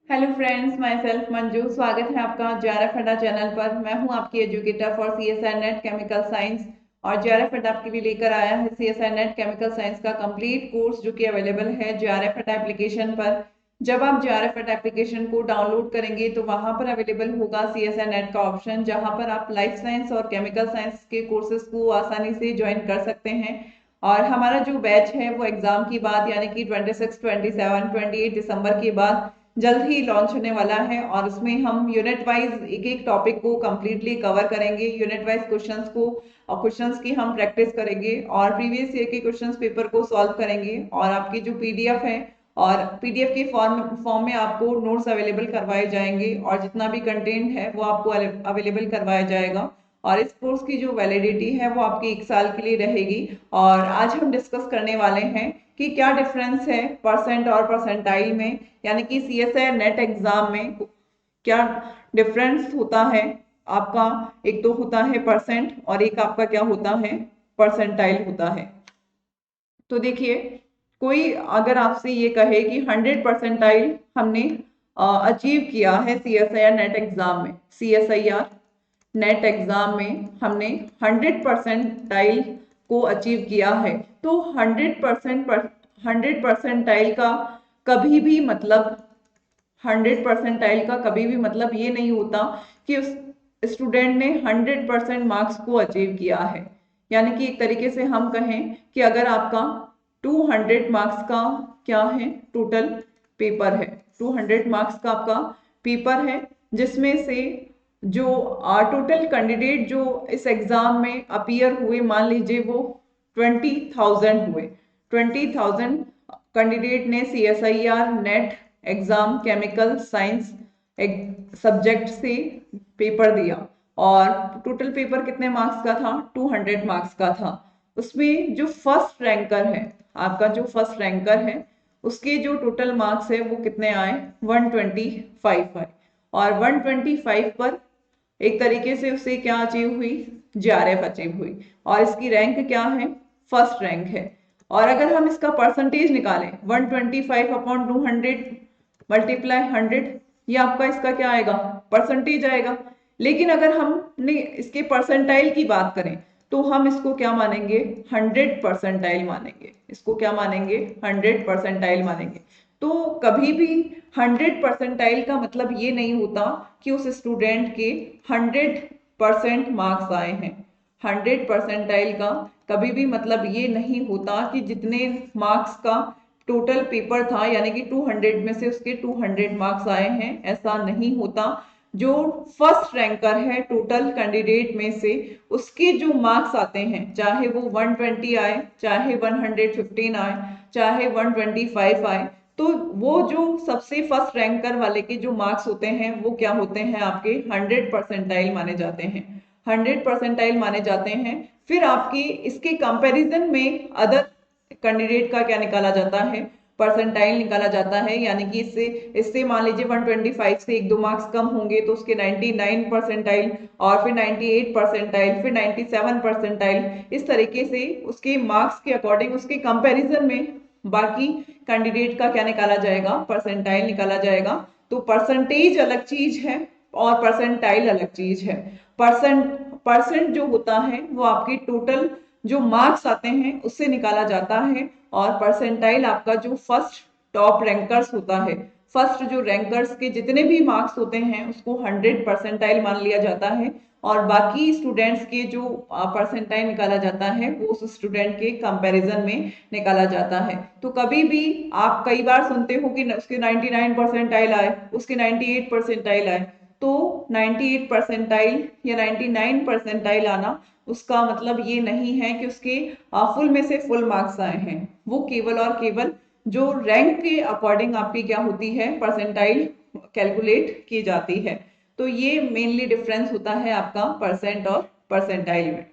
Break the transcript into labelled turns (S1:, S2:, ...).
S1: Hello friends, my self Manju. स्वागत है आपका जेआरएफ अड्डा चैनल पर। मैं हूं आपकी educator for CSI net chemical science और जेआरएफ अड्डा आपके लिए लेकर आया है सीएसआई नेट केमिकल साइंस का कंप्लीट कोर्स, जो कि अवेलेबल है जेआरएफ अड्डा एप्लीकेशन पर। जब आप जेआरएफ अड्डा एप्लीकेशन को डाउनलोड करेंगे तो वहां पर अवेलेबल होगा सीएसआई नेट का ऑप्शन, जहां पर आप लाइफ साइंस और केमिकल साइंस के कोर्सेज को आसानी से ज्वाइन कर सकते हैं। और हमारा जो बैच है वो एग्जाम की बाद यानी कि 26, 27, 28 दिसंबर के बाद जल्द ही लॉन्च होने वाला है। और उसमें हम यूनिट वाइज एक एक टॉपिक को कंप्लीटली कवर करेंगे, यूनिट वाइज क्वेश्चंस को और क्वेश्चंस की हम प्रैक्टिस करेंगे और प्रीवियस ईयर के क्वेश्चंस पेपर को सॉल्व करेंगे। और आपकी जो पीडीएफ है और पीडीएफ के फॉर्म में आपको नोट्स अवेलेबल करवाए जाएंगे और जितना भी कंटेंट है वो आपको अवेलेबल करवाया जाएगा। और इस कोर्स की जो वैलिडिटी है वो आपकी 1 साल के लिए रहेगी। और आज हम डिस्कस करने वाले हैं कि क्या डिफरेंस है परसेंट और परसेंटाइल में, यानी कि सीएसआई नेट एग्जाम में क्या डिफरेंस होता है आपका। एक तो होता है परसेंट और एक आपका क्या होता है, परसेंटाइल होता है। तो देखिए, कोई अगर आपसे ये कहे कि 100 परसेंटाइल हमने अचीव किया है सीएसआईआर नेट एग्जाम में, सीएसआईआर नेट एग्जाम में हमने 100 परसेंटाइल को अचीव किया है, तो 100 परसेंटाइल का कभी भी मतलब 100 परसेंटाइल का कभी भी मतलब ये नहीं होता कि उस स्टूडेंट ने 100% मार्क्स को अचीव किया है। यानी कि एक तरीके से हम कहें कि अगर आपका 200 मार्क्स का क्या है, टोटल पेपर है, 200 मार्क्स का आपका पेपर है, जिसमें से जो टोटल कैंडिडेट जो इस एग्जाम में अपीयर हुए, मान लीजिए वो 20,000 हुए, 20,000 कैंडिडेट ने CSIR net exam chemical science subject से पेपर दिया और टोटल पेपर कितने मार्क्स का था, 200 मार्क्स का था। उसमें जो फर्स्ट रैंकर है, आपका जो फर्स्ट रैंकर है, उसके जो टोटल मार्क्स है वो कितने आए, 125 आए। और 125 पर एक तरीके से उससे क्या अचीव हुई, जेआरएफ अचीव हुई और इसकी रैंक क्या है, फर्स्ट रैंक है। और अगर हम इसका परसेंटेज निकालें 125 अपॉन 200 मल्टीप्लाई 100, ये आपका इसका क्या आएगा, परसेंटेज आएगा। लेकिन अगर हमने इसके परसेंटाइल की बात करें तो हम इसको क्या मानेंगे, 100 परसेंटाइल मानेंगे। इसको क्या मानेंगे, 100 परसेंटाइल मानेंगे। तो कभी भी 100 परसेंटाइल का मतलब ये नहीं होता कि उस स्टूडेंट के 100% मार्क्स आए हैं। 100 परसेंटाइल का कभी भी मतलब ये नहीं होता कि जितने मार्क्स का टोटल पेपर था यानी कि 200 में से उसके 200 मार्क्स आए हैं, ऐसा नहीं होता। जो फर्स्ट रैंकर है टोटल कैंडिडेट में से, उसके जो मार्क्स आते हैं, चाहे वो 120 आए, चाहे 115 आए, चाहे 125 आए, तो वो जो सबसे फर्स्ट रैंकर वाले के जो मार्क्स होते हैं वो क्या होते हैं, आपके 100 परसेंटाइल माने जाते हैं। 100 परसेंटाइल माने जाते हैं। फिर आपकी इसके कंपैरिजन में अदर कैंडिडेट का क्या निकाला जाता है, परसेंटाइल निकाला जाता है। यानी कि इससे इससे मान लीजिए 125 से 1-2 मार्क्स कम होंगे तो उसके 99 परसेंटाइल, और फिर 98 परसेंटाइल, फिर 97 परसेंटाइल, इस तरीके से उसके मार्क्स के अकॉर्डिंग उसके कंपैरिजन में बाकी कैंडिडेट का क्या निकाला जाएगा, परसेंटाइल निकाला जाएगा। तो परसेंटेज अलग चीज है और परसेंटाइल अलग चीज है। परसेंट जो होता है वो आपकी टोटल जो मार्क्स आते हैं उससे निकाला जाता है। और परसेंटाइल आपका जो फर्स्ट टॉप रैंकर्स होता है, फर्स्ट जो रैंकर्स के जितने भी मार्क्स होते हैं उसको 100 परसेंटाइल मान लिया जाता है। और बाकी स्टूडेंट्स के जो परसेंटाइल निकाला जाता है वो उस स्टूडेंट के कंपैरिजन में निकाला जाता है। तो कभी भी आप कई बार सुनते हो कि उसके 99 परसेंटाइल आए, उसके 98 परसेंटाइल आए, तो 98 परसेंटाइल या 99 परसेंटाइल आना उसका मतलब ये नहीं है कि उसके फुल में से फुल मार्क्स आए हैं। वो केवल और केवल जो रैंक के अकॉर्डिंग आपकी क्या होती है, परसेंटाइल कैलकुलेट की जाती है। तो ये मेनली डिफरेंस होता है आपका परसेंट और परसेंटाइल में।